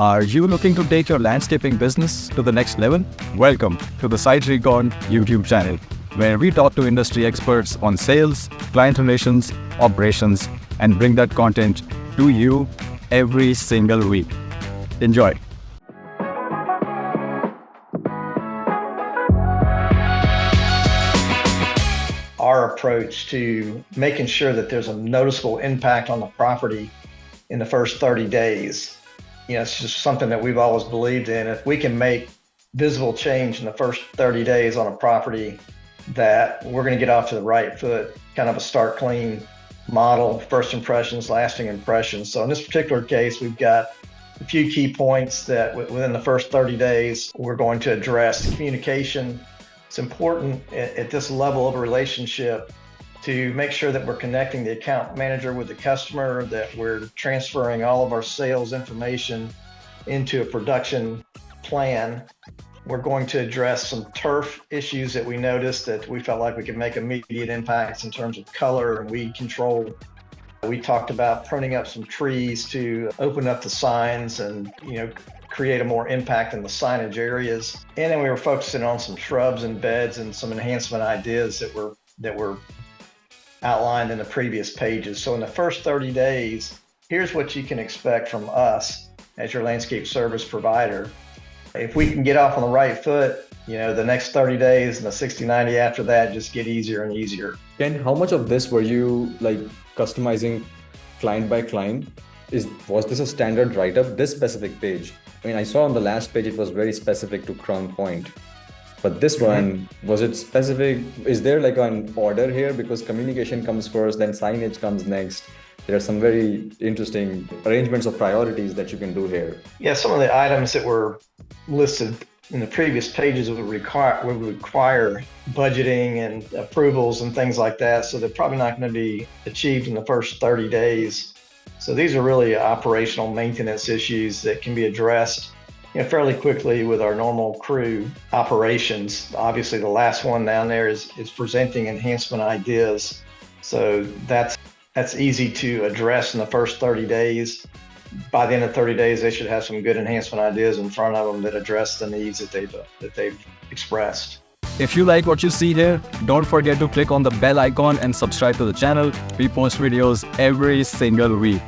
Are you looking to take your landscaping business to the next level? Welcome to the SiteRecon YouTube channel, where we talk to industry experts on sales, client relations, operations, and bring that content to you every single week. Enjoy. Our approach to making sure that there's a noticeable impact on the property in the first 30 days. It's just something that we've always believed in. If we can make visible change in the first 30 days on a property, that we're going to get off to the right foot, kind of a start clean model, first impressions, lasting impressions. So in this particular case, we've got a few key points that within the first 30 days, we're going to address. Communication. It's important at this level of a relationship to make sure that we're connecting the account manager with the customer, that we're transferring all of our sales information into a production plan. We're going to address some turf issues that we noticed that we felt like we could make immediate impacts in terms of color and weed control. We talked about pruning up some trees to open up the signs and, create a more impact in the signage areas. And then we were focusing on some shrubs and beds and some enhancement ideas that were outlined in the previous pages. So in the first 30 days, here's what you can expect from us as your landscape service provider. If we can get off on the right foot, the next 30 days and the 60, 90 after that just get easier and easier. Ken, how much of this were you customizing client by client? Was this a standard write-up, this specific page? I saw on the last page, it was very specific to Crown Point. But this one, was it specific? Is there an order here? Because communication comes first, then signage comes next. There are some very interesting arrangements of priorities that you can do here. Yeah, some of the items that were listed in the previous pages would require budgeting and approvals and things like that. So they're probably not going to be achieved in the first 30 days. So these are really operational maintenance issues that can be addressed fairly quickly with our normal crew operations. Obviously, the last one down there is presenting enhancement ideas. So that's easy to address in the first 30 days. By the end of 30 days, they should have some good enhancement ideas in front of them that address the needs that they've expressed. If you like what you see here, don't forget to click on the bell icon and subscribe to the channel. We post videos every single week.